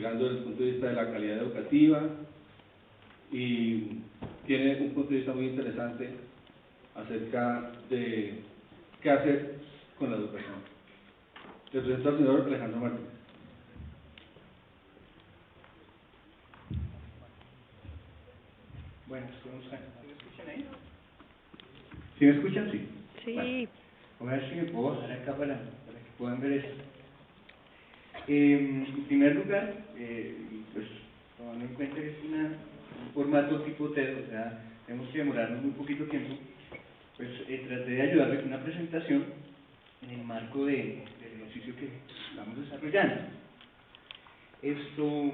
investigando desde el punto de vista de la calidad educativa y tiene un punto de vista muy interesante acerca de qué hacer con la educación. Le presento al señor Alejandro Martínez. Bueno, ¿sí me escuchan ahí? ¿Sí me escuchan? Sí. Sí. Bueno, voy a ver si me puedo bajar acá para que puedan ver esto. En primer lugar, pues tomando en cuenta que es un formato tipo TED, o sea, tenemos que demorarnos muy poquito tiempo, pues traté de ayudarles con una presentación en el marco del ejercicio que estamos desarrollando. Esto,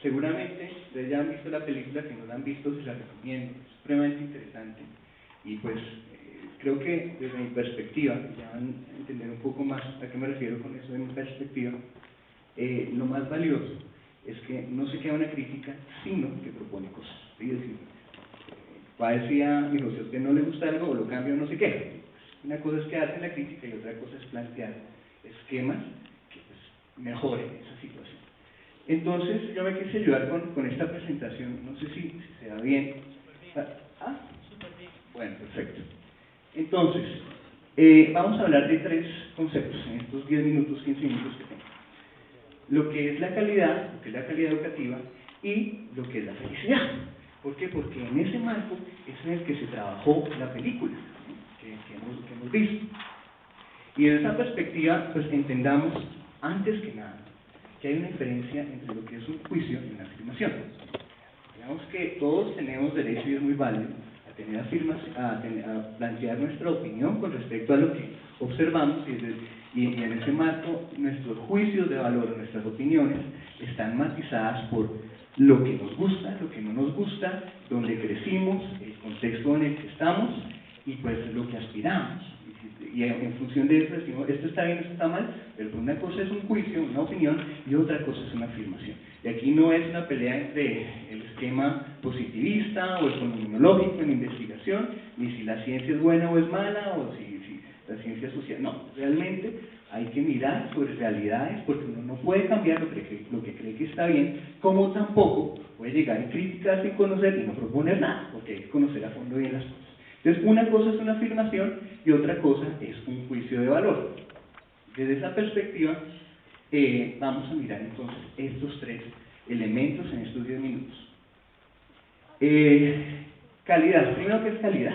seguramente ustedes ya han visto la película, que no la han visto, se la recomiendo, es supremamente interesante y pues creo que desde mi perspectiva, ya van a entender un poco más a qué me refiero con eso de mi perspectiva, lo más valioso es que no se queda una crítica, sino que propone cosas. Es decir, decía, dijo, si a usted no le gusta algo o lo cambia o no se queja. Una cosa es quedarse en la crítica y otra cosa es plantear esquemas que pues, mejoren esa situación. Entonces yo me quise ayudar con esta presentación, no sé si se da bien. ¿Ah? Bueno, perfecto. Entonces, vamos a hablar de tres conceptos en estos 10 minutos, 15 minutos que tengo. Lo que es la calidad, lo que es la calidad educativa y lo que es la felicidad. ¿Por qué? Porque en ese marco es en el que se trabajó la película, ¿no? que hemos visto. Y desde esa perspectiva, pues entendamos, antes que nada, que hay una diferencia entre lo que es un juicio y una afirmación. Digamos que todos tenemos derecho, y es muy válido, a tener a plantear nuestra opinión con respecto a lo que observamos, y en ese marco nuestros juicios de valor, nuestras opiniones, están matizadas por lo que nos gusta, lo que no nos gusta, donde crecimos, el contexto en el que estamos y pues lo que aspiramos. Y en función de eso decimos, esto está bien, esto está mal, pero una cosa es un juicio, una opinión, y otra cosa es una afirmación. Y aquí no es una pelea entre el esquema positivista o el fenomenológico en investigación, ni si la ciencia es buena o es mala, o si la ciencia social. No, realmente hay que mirar sobre realidades, porque uno no puede cambiar lo que cree que está bien, como tampoco puede llegar y criticar sin conocer y no proponer nada, porque hay que conocer a fondo bien las cosas. Entonces, una cosa es una afirmación y otra cosa es un juicio de valor. Desde esa perspectiva, vamos a mirar entonces estos tres elementos en estos 10 minutos. Calidad. Primero, ¿qué es calidad?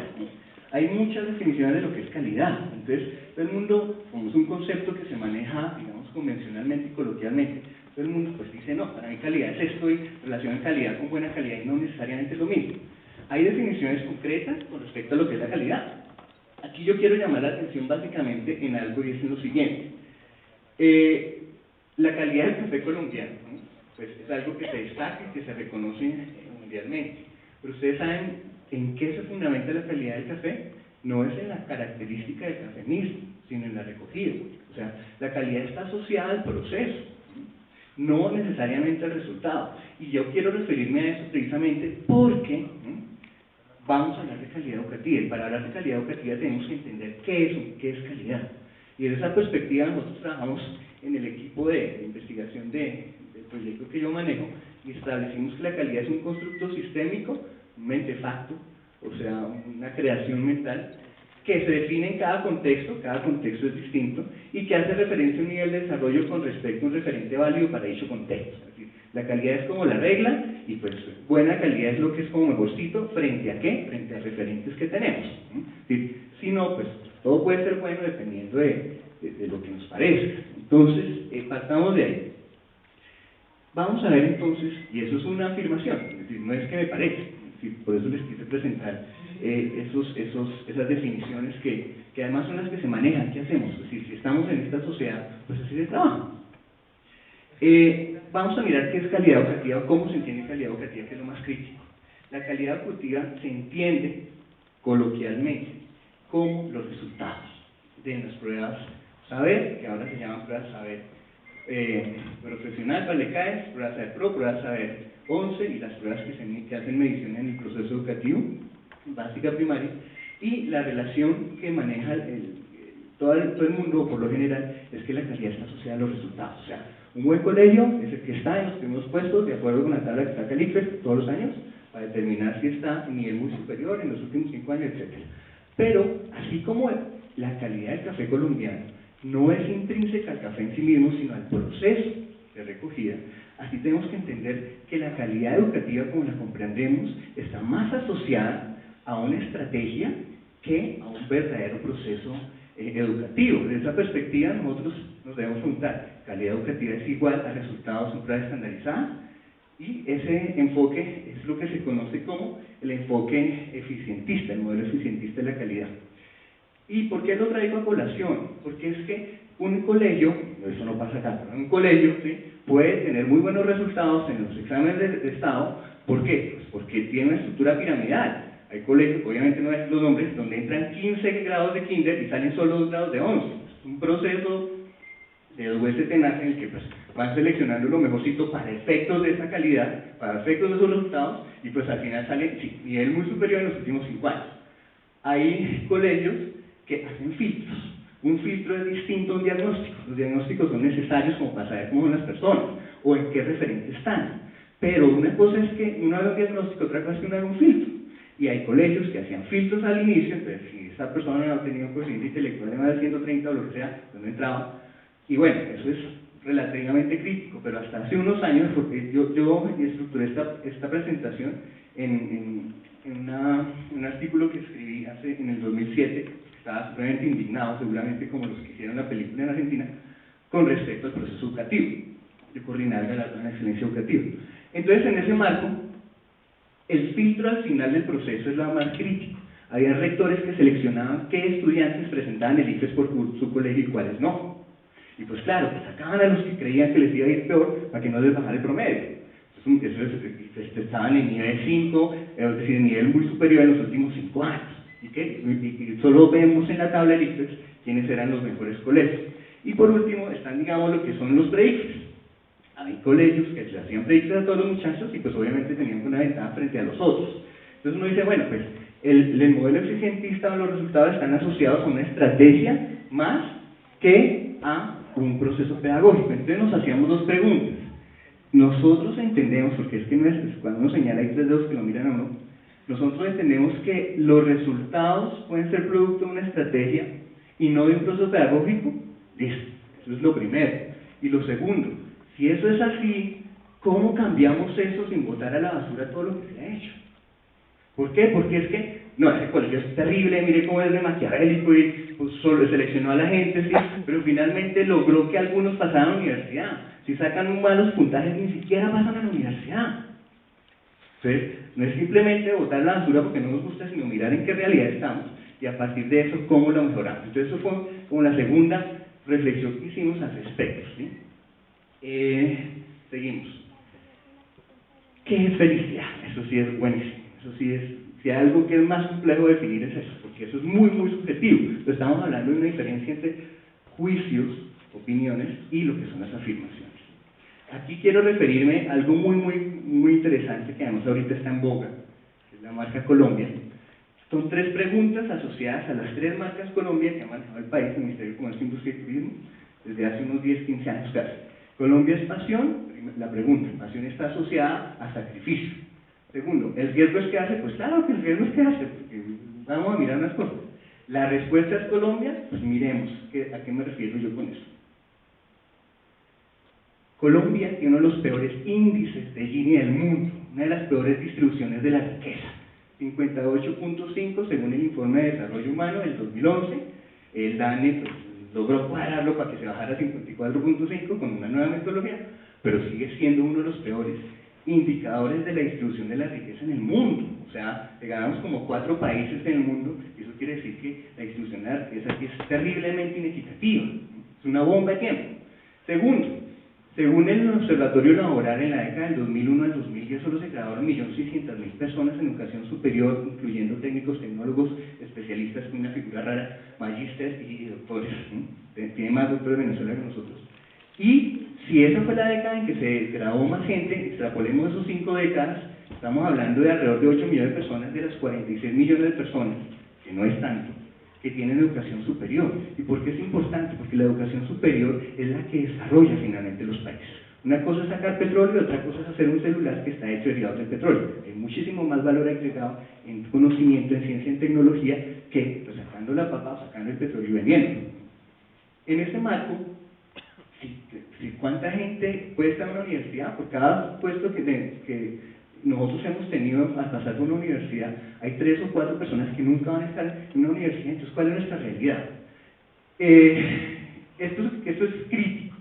Hay muchas definiciones de lo que es calidad. Entonces, todo el mundo, como es un concepto que se maneja, digamos, convencionalmente y coloquialmente, todo el mundo pues dice, no, para mí calidad es esto y relaciona calidad con buena calidad y no necesariamente es lo mismo. Hay definiciones concretas con respecto a lo que es la calidad. Aquí yo quiero llamar la atención básicamente en algo y es en lo siguiente. La calidad del café colombiano, ¿no? Pues es algo que se destaca y que se reconoce mundialmente. Pero ustedes saben en qué se fundamenta la calidad del café. No es en la característica del café mismo, sino en la recogida. O sea, la calidad está asociada al proceso, no necesariamente al resultado. Y yo quiero referirme a eso precisamente porque vamos a hablar de calidad educativa, y para hablar de calidad educativa tenemos que entender qué es calidad. Y desde esa perspectiva nosotros trabajamos en el equipo de investigación del proyecto que yo manejo y establecimos que la calidad es un constructo sistémico, un mentefacto, o sea, una creación mental que se define en cada contexto es distinto, y que hace referencia a un nivel de desarrollo con respecto a un referente válido para dicho contexto. Es decir, la calidad es como la regla, y pues buena calidad es lo que es como mejorcito, ¿frente a qué? Frente a referentes que tenemos. Es decir, si no, pues todo puede ser bueno dependiendo de lo que nos parezca. Entonces, partamos de ahí. Vamos a ver entonces, y eso es una afirmación, es decir, no es que me parece, es decir, por eso les quise presentar esas definiciones que además son las que se manejan. ¿Qué hacemos? Es decir, si estamos en esta sociedad, pues así de trabajo. Vamos a mirar qué es calidad educativa, cómo se entiende calidad educativa, que es lo más crítico. La calidad educativa se entiende coloquialmente como los resultados de las pruebas saber, que ahora se llaman pruebas saber profesional para el CAES, pruebas saber pro, pruebas saber 11 y las pruebas que hacen medición en el proceso educativo, básica, primaria, y la relación que maneja todo el mundo, por lo general, es que la calidad está asociada a los resultados. O sea, Un buen colegio es el que está en los primeros puestos, de acuerdo con la tabla que saca el ICFES todos los años, para determinar si está en nivel muy superior en los últimos 5 años, etc. Pero, así como la calidad del café colombiano no es intrínseca al café en sí mismo, sino al proceso de recogida, así tenemos que entender que la calidad educativa, como la comprendemos, está más asociada a una estrategia que a un verdadero proceso educativo. Desde esa perspectiva, nosotros nos debemos preguntar, ¿calidad educativa es igual a resultados en prueba estandarizada? Y ese enfoque es lo que se conoce como el enfoque eficientista, el modelo eficientista de la calidad. ¿Y por qué lo traigo a colación? Porque es que un colegio, eso no pasa acá, pero un colegio, ¿sí?, puede tener muy buenos resultados en los exámenes de estado. ¿Por qué? Pues porque tiene una estructura piramidal. Hay colegios, obviamente no es los nombres, donde entran 15 grados de kinder y salen solo 2 grados de 11. Es un proceso de UST en el que pues, van seleccionando lo mejorcito para efectos de esa calidad, para efectos de esos resultados, y pues al final sale nivel muy superior en los últimos 5 años. Hay colegios que hacen filtros. Un filtro es distinto a un diagnóstico. Los diagnósticos son necesarios como para saber cómo son las personas o en qué referente están. Pero una cosa es que uno haga un diagnóstico, otra cosa es que uno haga un filtro. Y hay colegios que hacían filtros al inicio, entonces si esa persona no ha tenido coeficiente intelectual de más de 130 o lo que sea, pues no entraba. Y bueno, eso es relativamente crítico, pero hasta hace unos años, porque yo estructuré esta presentación en un artículo que escribí en el 2007, estaba supremamente indignado, seguramente como los que hicieron la película en Argentina, con respecto al proceso educativo, de coordinar la excelencia educativa. Entonces, en ese marco, el filtro al final del proceso es lo más crítico. Había rectores que seleccionaban qué estudiantes presentaban el ICFES por su colegio y cuáles no. Y pues claro, pues sacaban a los que creían que les iba a ir peor para que no les bajara el promedio. Estaban en nivel 5, es decir, en nivel muy superior en los últimos 5 años. Y solo vemos en la tabla del ICFES quiénes eran los mejores colegios. Y por último están, digamos, lo que son los pre-ICFES. Hay colegios que le hacían pre-ICFES a todos los muchachos y pues obviamente tenían una ventaja frente a los otros. Entonces uno dice, bueno, pues el modelo eficientista o los resultados están asociados a una estrategia más que a un proceso pedagógico. Entonces nos hacíamos 2 preguntas. Nosotros entendemos, porque es que no es, cuando uno señala hay 3 dedos que lo miran a uno, nosotros entendemos que los resultados pueden ser producto de una estrategia y no de un proceso pedagógico. Listo, eso es lo primero. Y lo segundo, si eso es así, ¿cómo cambiamos eso sin botar a la basura todo lo que se ha hecho? ¿Por qué? Porque es que, no, ese colegio es terrible, mire cómo es de maquiavélico y pues, solo seleccionó a la gente, sí, pero finalmente logró que algunos pasaran a la universidad. Si sacan malos puntajes, ni siquiera pasan a la universidad. Entonces, no es simplemente botar la basura porque no nos gusta, sino mirar en qué realidad estamos y a partir de eso, cómo lo mejoramos. Entonces, eso fue como la segunda reflexión que hicimos al respecto, ¿sí? Seguimos. ¿Qué es felicidad? Eso sí es buenísimo. Eso sí es, si hay algo que es más complejo de definir es eso, porque eso es muy, muy subjetivo. Entonces, estamos hablando de una diferencia entre juicios, opiniones y lo que son las afirmaciones. Aquí quiero referirme a algo muy interesante que además ahorita está en boga, que es la marca Colombia. Son 3 preguntas asociadas a las 3 marcas Colombia que ha manejado el país, el Ministerio de Comercio, Industria y Turismo, desde hace unos 10, 15 años casi. Colombia es pasión, la pregunta, pasión está asociada a sacrificio. Segundo, ¿el riesgo es que hace? Pues claro que el riesgo es que hace, porque vamos a mirar unas cosas. ¿La respuesta es Colombia? Pues miremos, ¿a qué me refiero yo con eso? Colombia tiene uno de los peores índices de Gini del mundo, una de las peores distribuciones de la riqueza, 58.5 según el informe de desarrollo humano del 2011. El DANE pues, logró cuadrarlo para que se bajara a 54.5 con una nueva metodología, pero sigue siendo uno de los peores indicadores de la distribución de la riqueza en el mundo. O sea, le ganamos como 4 países en el mundo, y eso quiere decir que la distribución de la riqueza aquí es terriblemente inequitativa, es una bomba de tiempo. Segundo, según el Observatorio Laboral, en la década del 2001 al 2010 solo se graduaron 1.600.000 personas en educación superior, incluyendo técnicos, tecnólogos, especialistas, con una figura rara, magísteres y doctores. Tiene más doctores de Venezuela que nosotros. Y si esa fue la década en que se graduó más gente, extrapolemos esos 5 décadas, estamos hablando de alrededor de 8 millones de personas, de las 46 millones de personas, que no es tanto, que tienen educación superior. ¿Y por qué es importante? Porque la educación superior es la que desarrolla finalmente los países. Una cosa es sacar petróleo, otra cosa es hacer un celular que está hecho de derivados del petróleo. Hay muchísimo más valor agregado en conocimiento, en ciencia, en tecnología, que pues, sacando la papa o sacando el petróleo y vendiendo. En ese marco, ¿cuánta gente puede estar en una universidad? Por cada puesto que nosotros hemos tenido al pasar por una universidad, hay 3 o 4 personas que nunca van a estar en una universidad. Entonces, ¿cuál es nuestra realidad? Esto es crítico.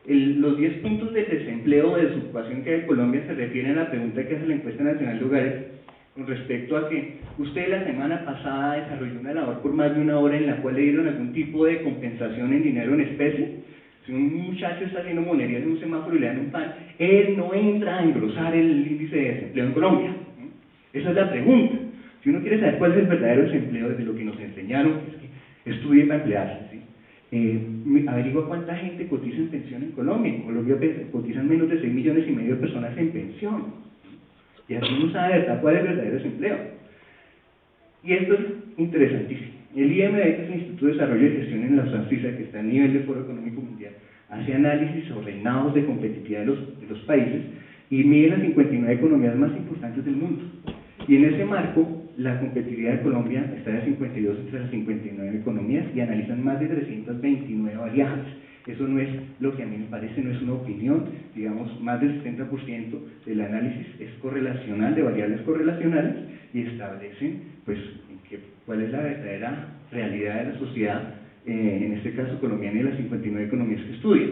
Los 10 puntos del desempleo o de desocupación que hay en Colombia se refieren a la pregunta que hace la encuesta nacional de hogares con respecto a que usted la semana pasada desarrolló una labor por más de 1 hora en la cual le dieron algún tipo de compensación en dinero en especie. Si un muchacho está haciendo monerías en un semáforo y le dan un pan, él no entra a engrosar el índice de desempleo en Colombia. Esa es la pregunta. Si uno quiere saber cuál es el verdadero desempleo, desde lo que nos enseñaron, es que estudie para emplearse, ¿sí? Averigua cuánta gente cotiza en pensión en Colombia. En Colombia cotizan menos de 6,5 millones de personas en pensión. Y así uno sabe cuál es el verdadero desempleo. Y esto es interesantísimo. El IMD, que es el Instituto de Desarrollo y Gestión en la Suiza, que está a nivel del Foro Económico Mundial, hace análisis sobre reinados de competitividad de los países y mide las 59 economías más importantes del mundo. Y en ese marco, la competitividad de Colombia está de 52 entre las 59 economías y analizan más de 329 variables. Eso no es lo que a mí me parece, no es una opinión, digamos, más del 70% del análisis es correlacional, de variables correlacionales, y establecen, pues, cuál es la verdadera realidad de la sociedad, en este caso colombiana y las 59 economías que estudian.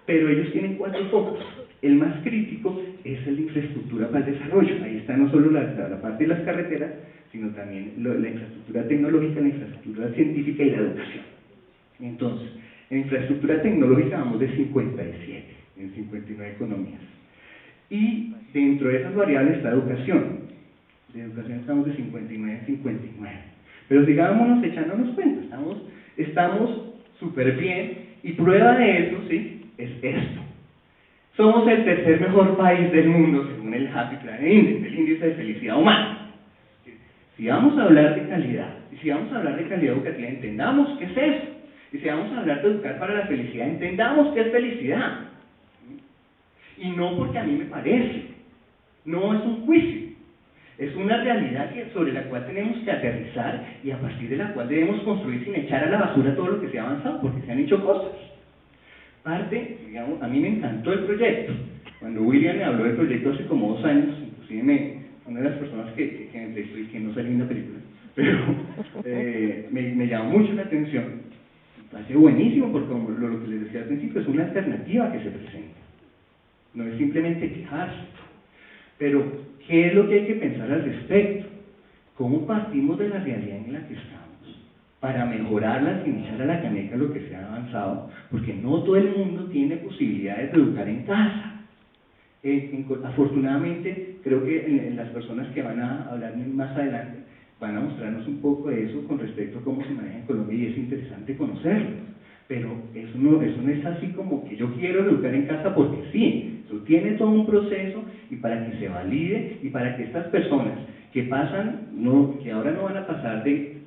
Pero ellos tienen 4 focos. El más crítico es el de infraestructura para el desarrollo. Ahí está no solo la parte de las carreteras, sino también la infraestructura tecnológica, la infraestructura científica y la educación. Entonces, en infraestructura tecnológica vamos de 57 en 59 economías. Y dentro de esas variables está educación. De educación estamos de 59 en 59. Pero sigámonos echándonos cuenta, estamos súper bien, y prueba de eso, ¿sí?, es esto. Somos el 3er mejor país del mundo según el Happy Planet Index, el índice de felicidad humana. Si vamos a hablar de calidad, y si vamos a hablar de calidad educativa, entendamos qué es eso. Y si vamos a hablar de educar para la felicidad, entendamos qué es felicidad. Y no porque a mí me parece, no es un juicio, es una realidad sobre la cual tenemos que aterrizar y a partir de la cual debemos construir sin echar a la basura todo lo que se ha avanzado, porque se han hecho cosas. Digamos, a mí me encantó el proyecto. Cuando William me habló del proyecto hace como 2 años, inclusive una de las personas que me entrevistó y que no salió en la película, pero me llamó mucho la atención. Me parece buenísimo porque, como lo que les decía al principio, es una alternativa que se presenta. No es simplemente quejarse. Pero, ¿qué es lo que hay que pensar al respecto? ¿Cómo partimos de la realidad en la que estamos para mejorarla sin echar a la caneca lo que se ha avanzado? Porque no todo el mundo tiene posibilidades de educar en casa. Afortunadamente, creo que las personas que van a hablar más adelante van a mostrarnos un poco de eso con respecto a cómo se maneja en Colombia, y es interesante conocerlo. Pero eso no es así como que yo quiero educar en casa porque sí. Eso tiene todo un proceso, y para que se valide y para que estas personas que pasan, que ahora no van a pasar de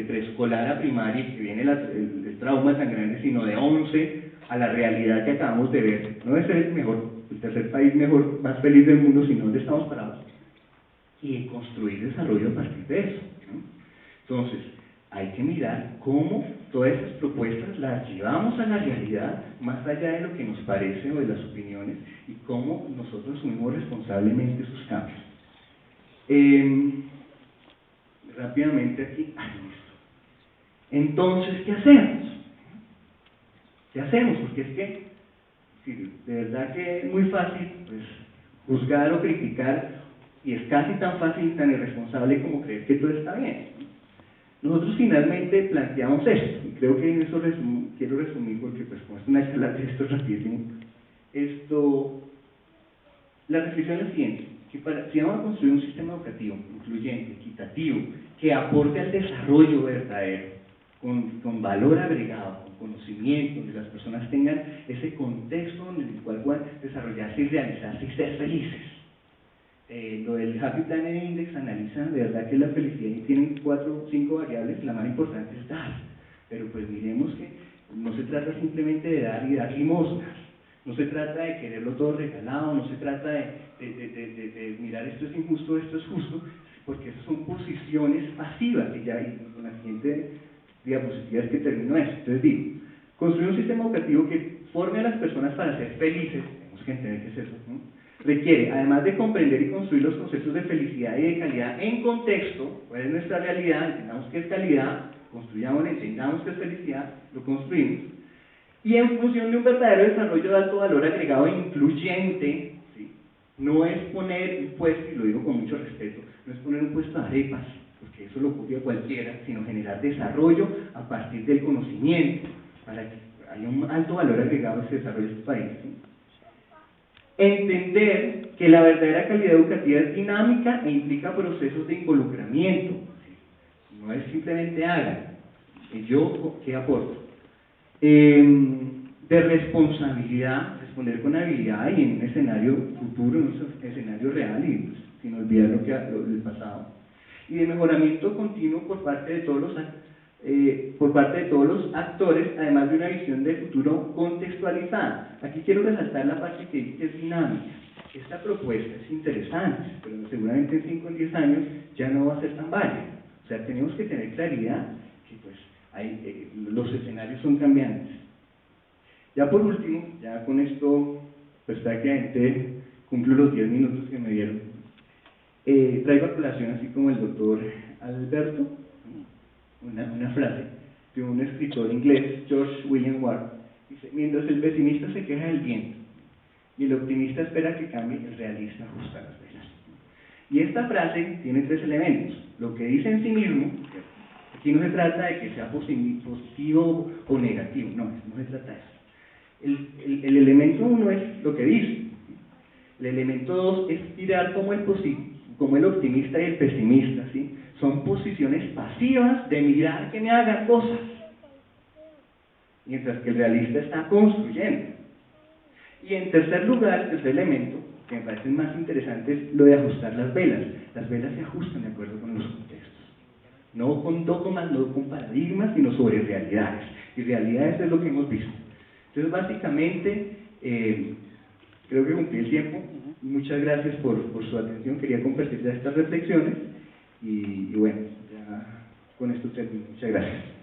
preescolar a primaria, que viene el trauma tan grande, sino de 11 a la realidad que acabamos de ver, no de ser el tercer país más feliz del mundo, sino donde estamos parados, y construir desarrollo a partir de eso, ¿no? Entonces, hay que mirar cómo todas esas propuestas las llevamos a la realidad, más allá de lo que nos parece o de las opiniones, y cómo nosotros asumimos responsablemente esos cambios. Rápidamente aquí, listo. Entonces, ¿qué hacemos? ¿Qué hacemos? Porque es que, sí, de verdad que es muy fácil, pues, juzgar o criticar, y es casi tan fácil y tan irresponsable como creer que todo está bien. Nosotros finalmente planteamos esto, y creo que en eso quiero resumir, porque pues como es una charla de esto rapidísimo, la reflexión es la siguiente, que si vamos a construir un sistema educativo incluyente, equitativo, que aporte al desarrollo verdadero, con valor agregado, con conocimiento, donde las personas tengan ese contexto en el cual puedan desarrollarse y realizarse y ser felices, Lo del Happy Planet Index analiza de verdad que la felicidad y tienen 4 o 5 variables, la más importante es dar, pero pues miremos que no se trata simplemente de dar y dar limosnas, no se trata de quererlo todo regalado, no se trata de mirar esto es injusto, esto es justo, porque esas son posiciones pasivas, y ya y con la siguiente diapositiva es que termino esto. Entonces digo, construir un sistema educativo que forme a las personas para ser felices, tenemos que entender qué es eso, ¿no? Requiere, además de comprender y construir los conceptos de felicidad y de calidad en contexto, cuál es nuestra realidad, entendamos qué es calidad, construyamos, entendamos qué es felicidad, lo construimos, y en función de un verdadero desarrollo de alto valor agregado e incluyente, ¿sí? No es poner un puesto, y lo digo con mucho respeto, no es poner un puesto de arepas, porque eso lo copia cualquiera, sino generar desarrollo a partir del conocimiento, para que haya un alto valor agregado a ese desarrollo de este país, ¿sí? Entender que la verdadera calidad educativa es dinámica e implica procesos de involucramiento, no es simplemente haga, yo qué aporto, de responsabilidad, responder con habilidad y en un escenario futuro, en un escenario real y pues, sin olvidar lo del pasado, y de mejoramiento continuo por parte de todos los actores, además de una visión de futuro contextualizada. Aquí quiero resaltar la parte que dice que es dinámica. Esta propuesta es interesante, pero seguramente en 5 o 10 años ya no va a ser tan válida. O sea, tenemos que tener claridad que pues, los escenarios son cambiantes. Ya por último, ya con esto, pues prácticamente cumplo los 10 minutos que me dieron. Traigo a colación, así como el doctor Alberto, una frase de un escritor inglés, George William Ward, dice: mientras el pesimista se queja del viento y el optimista espera que cambie, el realista ajusta las velas. Y esta frase tiene 3 elementos: lo que dice en sí mismo, aquí no se trata de que sea positivo o negativo, no se trata de eso. El elemento 1 es lo que dice, el elemento 2 es mirar como el optimista y el pesimista, ¿sí? Son posiciones pasivas de mirar que me hagan cosas, mientras que el realista está construyendo. Y en tercer lugar, el tercer elemento, que me parece más interesante, es lo de ajustar las velas. Las velas se ajustan de acuerdo con los contextos, no con dogmas, no con paradigmas, sino sobre realidades, y realidades es lo que hemos visto. Entonces básicamente, creo que cumplí el tiempo. Muchas gracias por su atención, quería compartir ya estas reflexiones, y bueno, ya con esto termino. Muchas gracias.